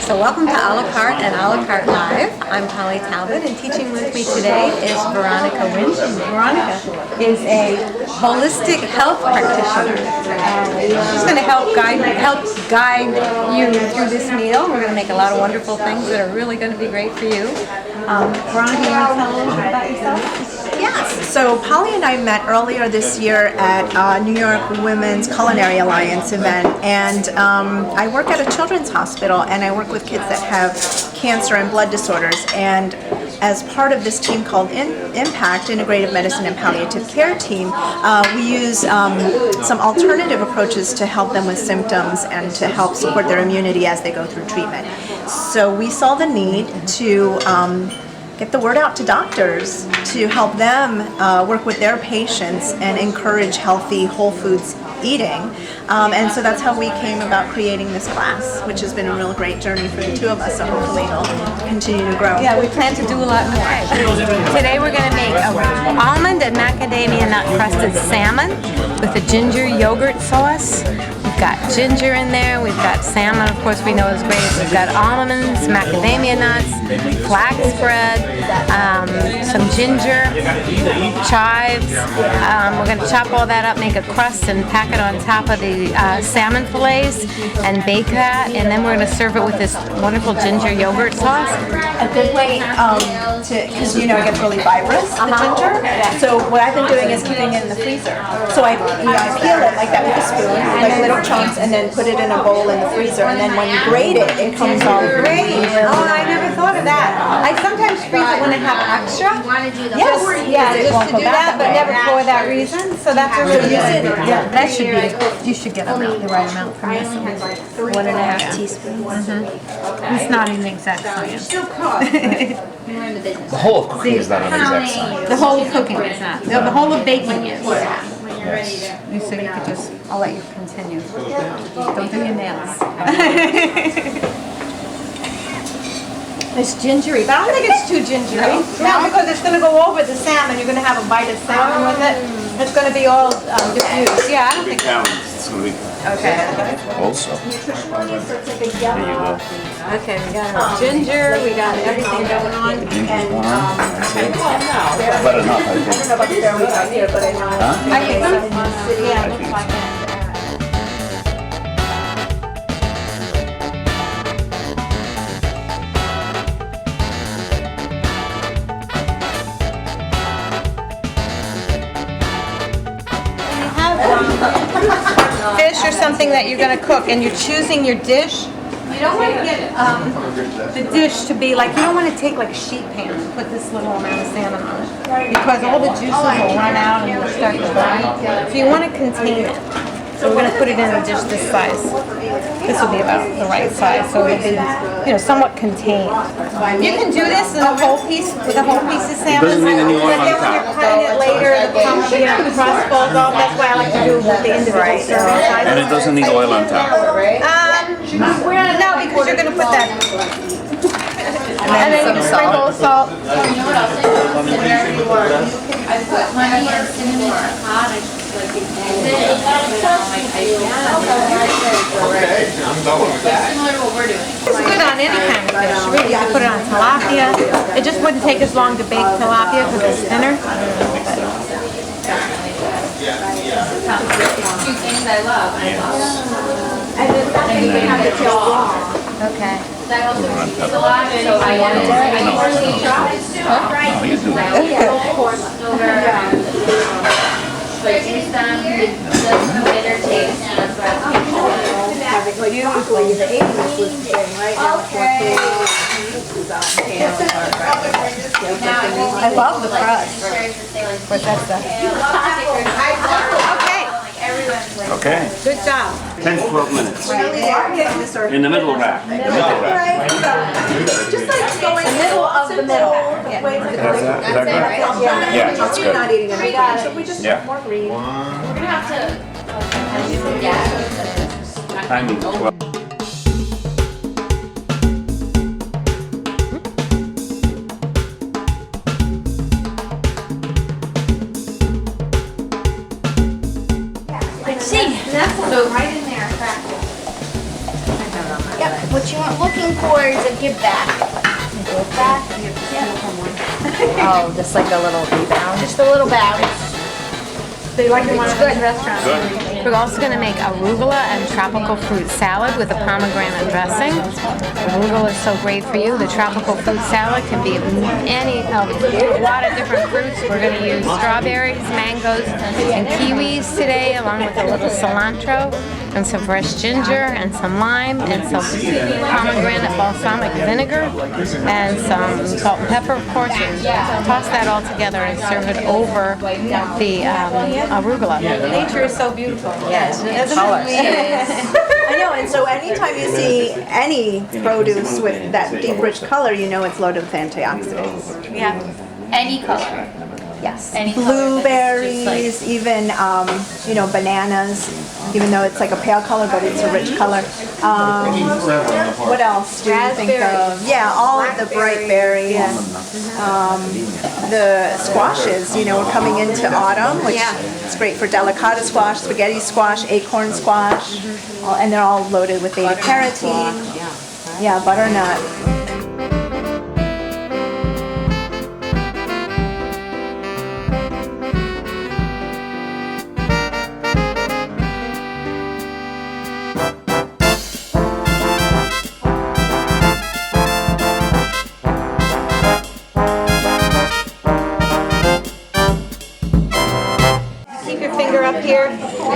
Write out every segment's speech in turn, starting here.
So welcome to A La Carte and A La Carte Live. I'm Polly Talbott, and teaching with me today is Veronica Winch. Veronica is a holistic health practitioner. She's going to help guide you through this meal. We're going to make a lot of wonderful things that are really going to be great for you. Veronica, you want to tell a little bit about yourself? Yes, so Polly and I met earlier this year at New York Women's Culinary Alliance event, and I work at a children's hospital, and I work with kids that have cancer and blood disorders, and as part of this team called IMPACT, Integrative Medicine and Palliative Care Team, we use some alternative approaches to help them with symptoms and to help support their immunity as they go through treatment. So we saw the need to get the word out to doctors to help them work with their patients and encourage healthy, whole foods eating. And so that's how we came about creating this class, which has been a real great journey for the two of us, so hopefully it'll continue to grow. Yeah, we plan to do a lot more. Today we're going to make an almond and macadamia nut-crusted salmon with a ginger yogurt sauce. We've got ginger in there, we've got salmon, of course we know is great, we've got almonds, macadamia nuts, flax bread, some ginger, chives. We're going to chop all that up, make a crust, and pack it on top of the salmon fillets and bake that, and then we're going to serve it with this wonderful ginger yogurt sauce. A good way because it gets really fibrous, the ginger. So what I've been doing is keeping it in the freezer. So I peel it like that with a spoon, like little chunks, and then put it in a bowl in the freezer. And then when you grate it, it comes all green. Oh, I never thought of that. I sometimes freeze it when I have extra. Yes, Yeah, just to do that, but never for that reason. So that's a really good. Yeah, that should be. You should get the right amount from this. 1.5 teaspoons. It's not an exact science. The whole of cooking is not an exact science. The whole of cooking is not. The whole of baking is. Yes. So you could just, I'll let you continue. Don't do your nails. It's gingery, but I don't think it's too gingery. No, because it's going to go over the salmon. You're going to have a bite of salmon with it. It's going to be all diffused. Yeah, I don't think It's going to be Okay. also. There you go. Okay, we got our ginger, we got everything going on. Ginger's going on. That's it. But enough, I think. Huh? I think so. Yeah, it looks like it. Fish or something that you're going to cook, and you're choosing your dish, you don't want to get the dish to be like, you don't want to take like a sheet pan and put this little amount of salmon on it, because all the juices will run out and it'll start to dry. So you want to contain it. So we're going to put it in a dish this size. This will be about the right size, so it'll be, somewhat contained. You can do this in a whole piece with a whole piece of salmon. Doesn't need any oil but on then when top. you're cutting it later, the crust falls off. That's why I like to do it with the individual serving sizes. And it doesn't need oil on top. No, because you're going to put that. And then you sprinkle salt. You know what else I do? Whatever you want. I put honey and cinnamon in a pot. I just like it. Similar to what we're doing. It's good on any kind of fish. Really, you can put it on tilapia. It just wouldn't take as long to bake tilapia because it's thinner. Two things I love. Okay. I also use a lot, so I usually try too. No, you do. But instant, it does no bitter taste. That's why Usually the 80s was the same, right? Now it's more I love the crust. What's that stuff? Okay. Good job. 10 to 12 minutes. In the middle rack. The middle rack. Just like going middle of the middle. Is that good? Yeah, that's You're not good. eating anything, so we just Yeah. more green. we're gonna have to. Yeah. Timing 12. So right in there, Yep, what you weren't looking for is a give back. Give back? Oh, just like a little rebound. Just a little bounce. So you like in one of those Good. restaurants? We're also going to make arugula and tropical fruit salad with a pomegranate dressing. Arugula is so great for you. The tropical fruit salad can be a lot of different fruits. We're going to use strawberries, mangoes, and kiwis today, along with a little cilantro and some fresh ginger and some lime and some pomegranate balsamic vinegar and some salt and pepper, of course, and toss that all together and serve it over the arugula. Nature is so beautiful. Yes, I know, and so anytime you see any produce with that deep, rich color, you know it's loaded with antioxidants. Yeah. Any color. Yes. Any color. Blueberries, even bananas, even though it's like a pale color, but it's a rich color. What else do you think of? Yeah, all of the bright berries. The squashes, we're coming into autumn, which is great for delicata squash, spaghetti squash, acorn squash, and they're all loaded with beta carotene. Yeah, butternut.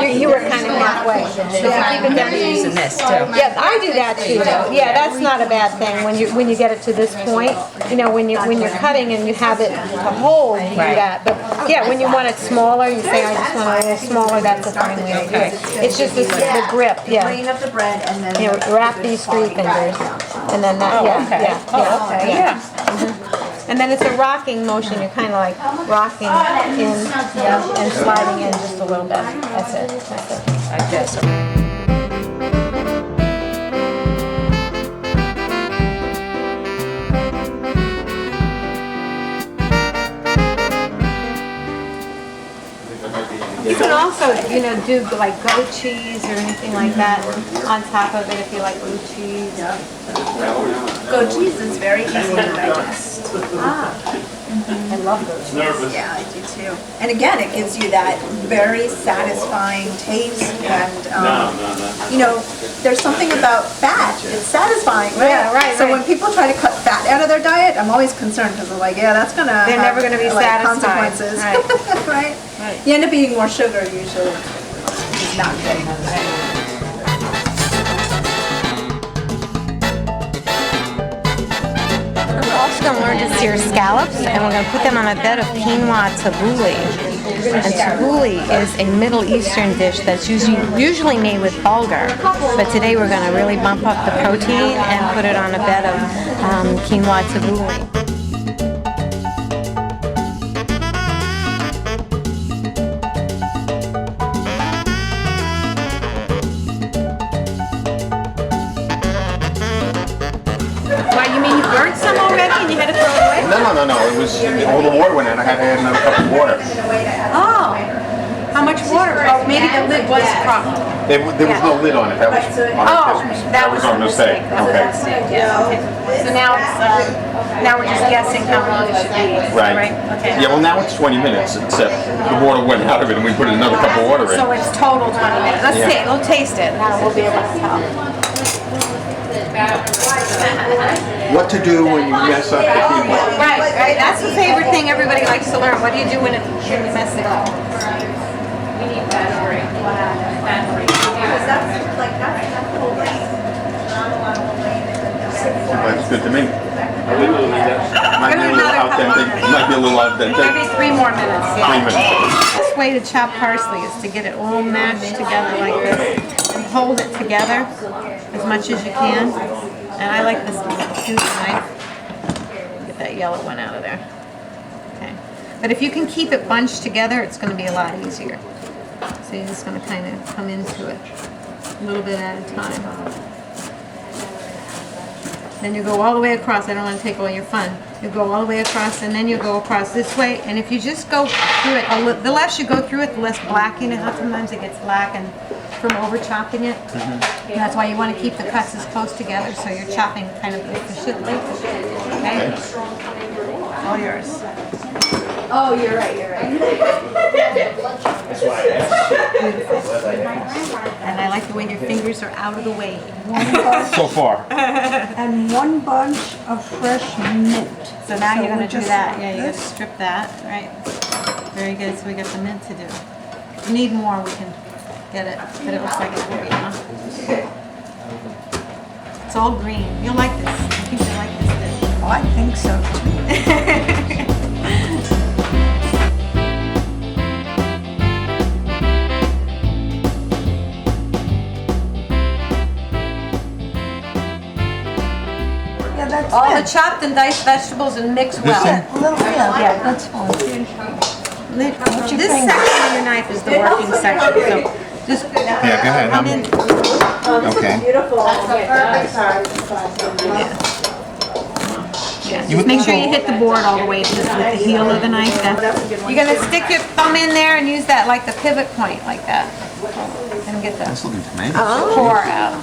You were kind of halfway. So if you keep it down, you're using this too. Yeah, I do that too. Yeah, that's not a bad thing when you get it to this point. When you're cutting and you have it to hold, you do that. But yeah, when you want it smaller, you say I just want it a little smaller. That's a fine way to do it. It's just the grip. Yeah. Clean up the bread and then Wrap these 3 fingers, and then that. Yeah. And then it's a rocking motion. You're kind of like rocking in and sliding in just a little bit. That's it. Like this. You can also, do like goat cheese or anything like that on top of it if you like blue cheese. goat cheese is very easy to digest. I love goat cheese. Yeah, I do too. And again, it gives you that very satisfying taste, and there's something about fat. It's satisfying, right? Yeah, right. So when people try to cut fat out of their diet, I'm always concerned because I'm like, that's gonna. They're never gonna be satisfied. Consequences, right? Right. You end up eating more sugar usually. It's not good. We're also going to learn to sear scallops, and we're going to put them on a bed of quinoa tabbouleh. And tabbouleh is a Middle Eastern dish that's usually made with bulgur, but today we're going to really bump up the protein and put it on a bed of quinoa tabbouleh. And you had to throw it away? No. It was all the water went in. I had to add another cup of water. Oh, how much water? Oh, maybe the lid was cropped. There was no lid on it. That was that was our mistake. Okay. Yeah. Okay. So now we're just guessing how long it should be. Right. Okay. Yeah. Well, now it's 20 minutes. Except the water went out of it, and we put another cup of water in. So it's total 20 minutes. Let's see. We'll taste it. Now we'll be able to tell. What to do when you mess up the quinoa? Right. That's the favorite thing everybody likes to learn. What do you do when you mess it up? That's good to me. Might be a little al dente. Maybe 3 more minutes. 3 minutes. The best way to chop parsley is to get it all mashed together like this and hold it together as much as you can. And I like this tooth knife. Get that yellow one out of there. Okay. But if you can keep it bunched together, it's going to be a lot easier. So you're just going to kind of come into it a little bit at a time. Then you go all the way across. I don't want to take all your fun. You go all the way across, and then you go across this way. And if you just go through it, the less you go through it, the less black. You know how sometimes it gets black, and from over chopping it. And that's why you want to keep the cuts as close together so you're chopping kind of efficiently. Okay? All yours. Oh, you're right. And I like the way your fingers are out of the way. So far. And 1 bunch of fresh mint. So now you're we're going to do just that. like Yeah, you're going to this. strip that, right? Very good. So we got the mint to do. If you need more, we can get it. But it looks like it will be, huh? It's all green. You'll like this. I think you'll like this dish. Oh, I think so too. Yeah, that's All the it. chopped and diced vegetables and mix well. Yeah, a little, yeah, that's fine. This section of your knife is the working section, so just Yeah, go ahead. come in. Okay. Yeah, just make sure you hit the board all the way just with the heel of the knife. You're gonna stick your thumb in there and use that like the pivot point, like that, and get the Looking tomato. core out.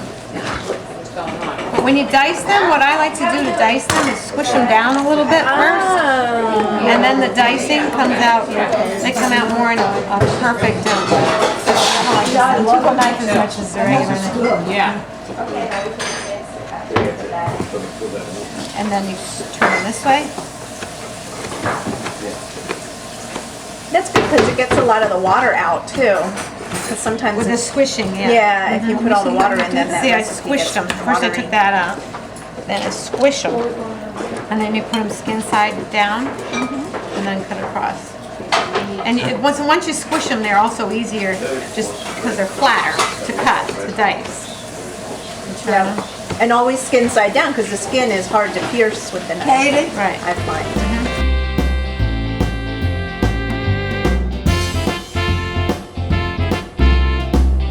But when you dice them, what I like to do to dice them is squish them down a little bit first, and then the dicing comes out. They come out more in a perfect. I love a knife as much as the regular knife. Yeah. And then you turn them this way. That's good because it gets a lot of the water out too. Because sometimes With the it's, squishing, yeah. yeah, if you put all the water in, then that See, I recipe squished gets them. First I watery. took that out, then I squish them. And then you put them skin side down, and then cut across. And once you squish them, they're also easier just because they're flatter to cut, to dice. And turn them. And always skin side down because the skin is hard to pierce with the knife. Katie? Right. I find.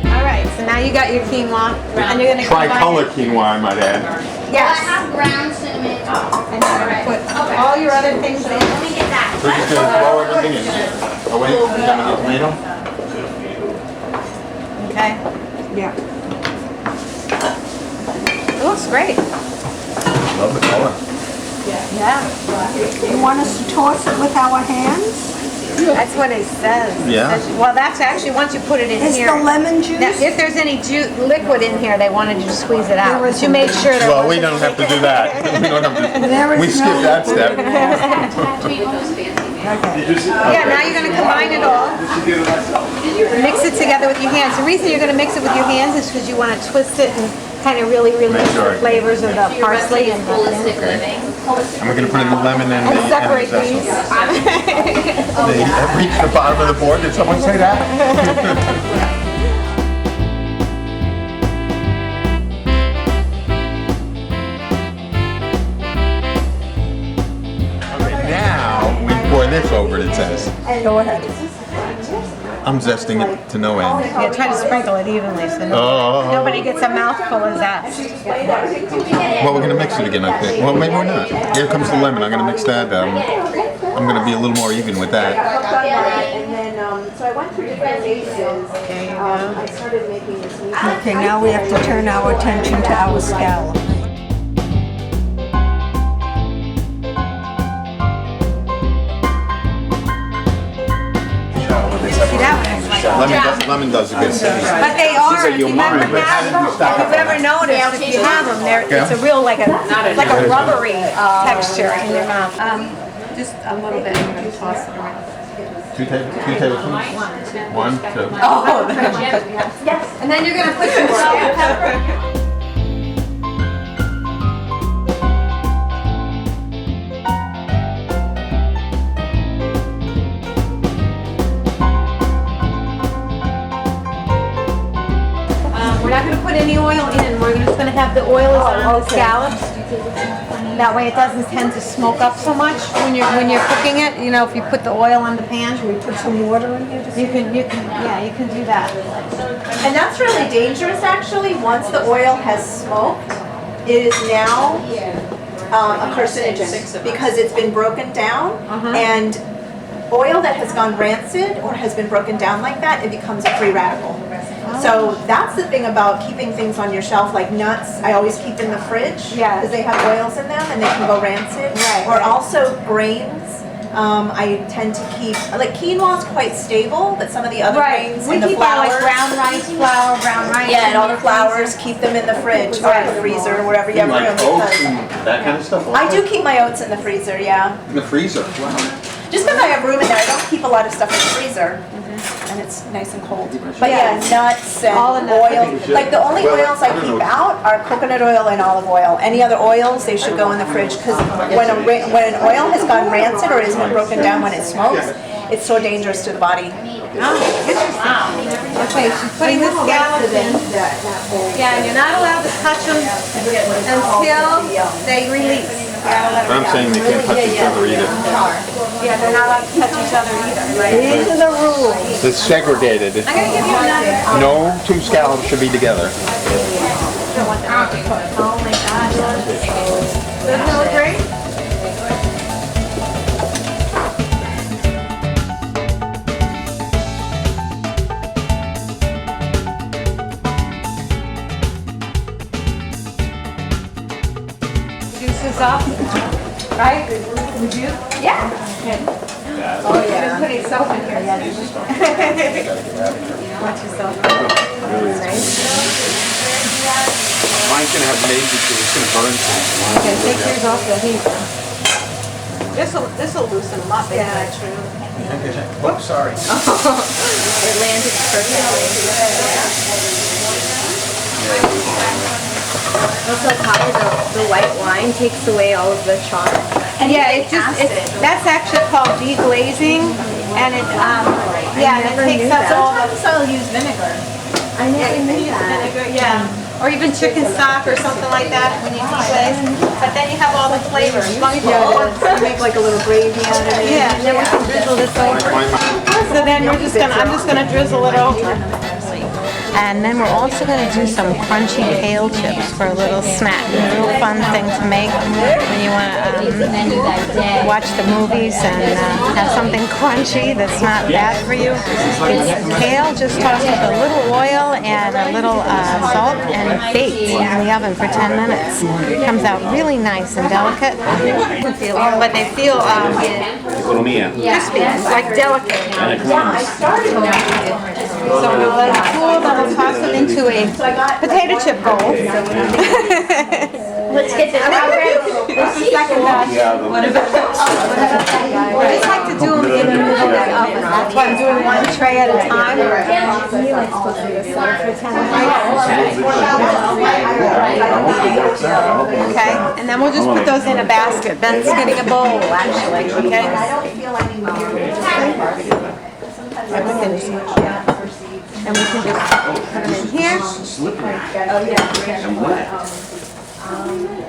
All right, so now you got your quinoa, and you're gonna Tricolor quinoa, I might add. I Yes. have ground cinnamon. And you're gonna put all your other things in. Let me get that. We're just gonna throw everything in. Oh wait, you gonna get tomato? Okay. Yeah. It looks great. Love the color. Yeah. You want us to toss it with our hands? That's what it says. Yeah. Well, that's actually once you put it in Is here. the lemon juice? Now, if there's any liquid in here, they wanted you to squeeze it out. There But you isn't. made sure there Well, we wasn't. don't have to do that. We don't have There to. is We skip no that step. Yeah, now you're going to combine it all. Mix it together with your hands. The reason you're going to mix it with your hands is because you want to twist it and kind of really release sure. the flavors of the parsley and Holistic living. And we're gonna put in the lemon and the separate zest. these. They reach the bottom of the board. Did someone say that? Okay, now we pour this over the zest. Go ahead. I'm zesting it to no end. Yeah, try to sprinkle it evenly so nobody gets a mouthful of zest. Well, we're gonna mix it again, I think. Well, maybe we're not. Here comes the lemon. I'm gonna mix that. I'm gonna be a little more even with that. And then, so I went through different phases. I started making this music. Okay, now we have to turn our attention to our scallop. Lemon does a good thing. But they are, if you've ever noticed, if you have them, it's a real, like a rubbery texture in your mouth. Just a little bit, I'm gonna toss it around. Two tablespoons? One, two. Oh, and then you're gonna put some salt and pepper. We're not going to put any oil in. We're just going to have the oil on the scallops. That way it doesn't tend to smoke up so much when you're cooking it. You know, if you put the oil on the pan, We put some water in here. you can do that. And that's really dangerous actually. Once the oil has smoked, it is now a carcinogen because it's been broken down and oil that has gone rancid or has been broken down like that, it becomes a free radical. So that's the thing about keeping things on your shelf, like nuts, I always keep in the fridge. Yeah. Because they have oils in them and they can go rancid. Right, Or right. also grains. I tend to keep, like quinoa is quite stable, but some of the other grains We and the keep all flours. like brown rice flour, brown rice. Yeah, and all the flours, keep them in the fridge or in the freezer, wherever you have room. Like oats because- and that kind of stuff? I do keep my oats in the freezer, yeah. In the freezer? Wow. Just because I have room in there, I don't keep a lot of stuff in the freezer. And it's nice and cold. But yeah, nuts and All the nuts. oil. Like the only Well, oils I I don't keep know. out are coconut oil and olive oil. Any other oils, they should go in the fridge because when an oil has gone rancid or has been broken down when it smokes, it's so dangerous to the body. Okay, she's putting the scallops in. Yeah, and you're not allowed to touch them until they release. But I'm saying they can't touch each other either. Yeah, they're not allowed to touch each other either, right? These are the rules. It's segregated. I'm gonna give you another. No two scallops should be together. Oh my gosh. Doesn't it look great? Juices up, right? Would you? Yeah. Oh yeah. Putting soap in here yet. Watch yourself. Mine's gonna have maybe because it's gonna burn things. Okay, take yours off the heat. This'll loosen them up. Yeah, true. Whoops, sorry. It landed perfectly. Also, probably the white wine takes away all of the char. Yeah, that's actually called deglazing, and it it takes up all the. I'll use vinegar. I never knew that. Vinegar, yeah, or even chicken stock or something like that when you deglaze. But then you have all the flavors. Make like a little gravy out of it. Yeah, and then we can drizzle this over. So then I'm just gonna drizzle it over. And then we're also going to do some crunchy kale chips for a little snack. A real fun thing to make when you want to watch the movies and have something crunchy that's not bad for you. It's kale just tossed with a little oil and a little salt and baked in the oven for 10 minutes. It comes out really nice and delicate. But they feel crispy, like delicate. So we'll let it cool, then we'll toss them into a potato chip bowl. Let's get this out. This is second batch. I just like to do them in the middle of the oven. That's why I'm doing one tray at a time. Okay, and then we'll just put those in a basket. Ben's getting a bowl, actually, okay? And we can just put them in here.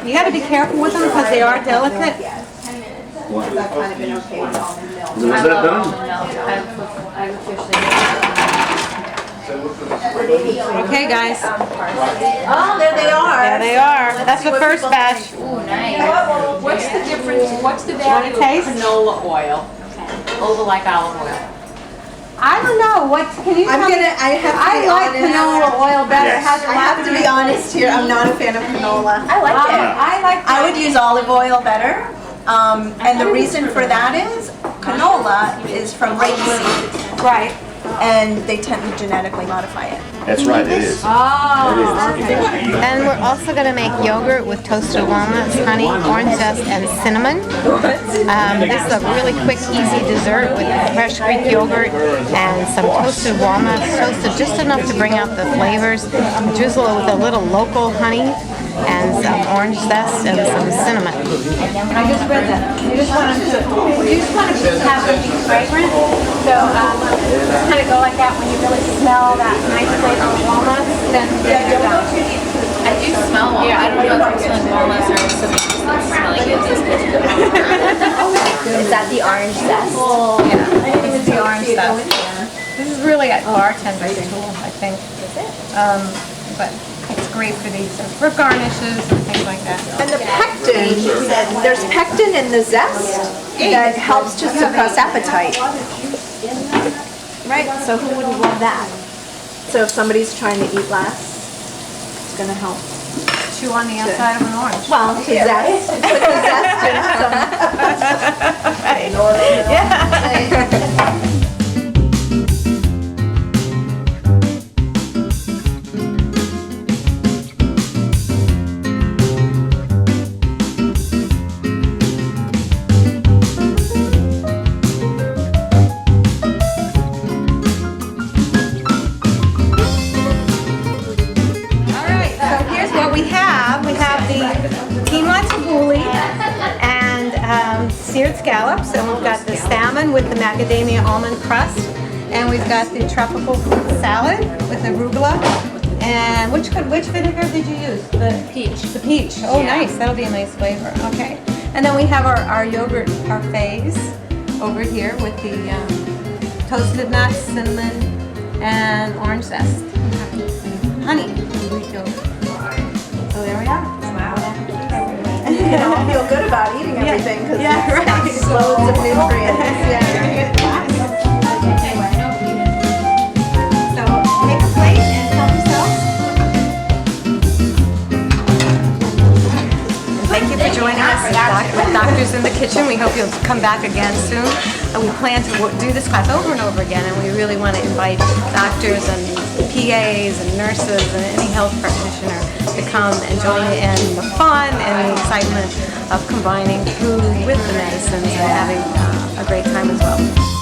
You got to be careful with them because they are delicate. Okay, guys. Oh, there they are. There they are. That's the first batch. What's the difference, what's the value of taste? canola oil over like olive oil? I don't know. What can you tell me? I like canola oil better. It has a I lot have to be honest here, I'm not a fan of canola. I like it. I would use olive oil better. And the reason for that is canola is from rapeseed. Right. And they tend to genetically modify it. That's right, it is. And we're also going to make yogurt with toasted walnuts, honey, orange zest, and cinnamon. This is a really quick, easy dessert with fresh Greek yogurt and some toasted walnuts, toasted just enough to bring out the flavors. Drizzle it with a little local honey and some orange zest and some cinnamon. I just read that. You just want to have them be fragrant. So just kind of go like that when you really smell that nice flavor of walnuts. Then you're done. I do smell walnuts. Yeah, I don't know if I'm smelling walnuts or something that's smelling good this kitchen. Is that the orange zest? Yeah, this is the orange stuff. This is really a bartender's tool, I think. Is it? But it's great for these, for garnishes and things like that. And the pectin, there's pectin in the zest that helps to suppress appetite. Right, so who wouldn't love that? So if somebody's trying to eat less, it's gonna help. Chew on the outside of an orange. Well, to zest, put the zest in some. Tabbouleh and seared scallops, and we've got the salmon with the macadamia almond crust, and we've got the tropical fruit salad with arugula. And which vinegar did you use? The peach. The peach. Oh, yeah. Nice. That'll be a nice flavor. Okay. And then we have our yogurt parfaits over here with the toasted nuts, cinnamon, and orange zest. Honey and Greek yogurt. So there we are. You don't feel good about eating everything because it's loads of nutrients. So take a plate and help yourself. And thank you for joining us with Doctors in the Kitchen. We hope you'll come back again soon. And we plan to do this class over and over again, and we really want to invite doctors and PAs and nurses and any health practitioner to come and join in the fun and the excitement of combining food with the medicines and having a great time as well.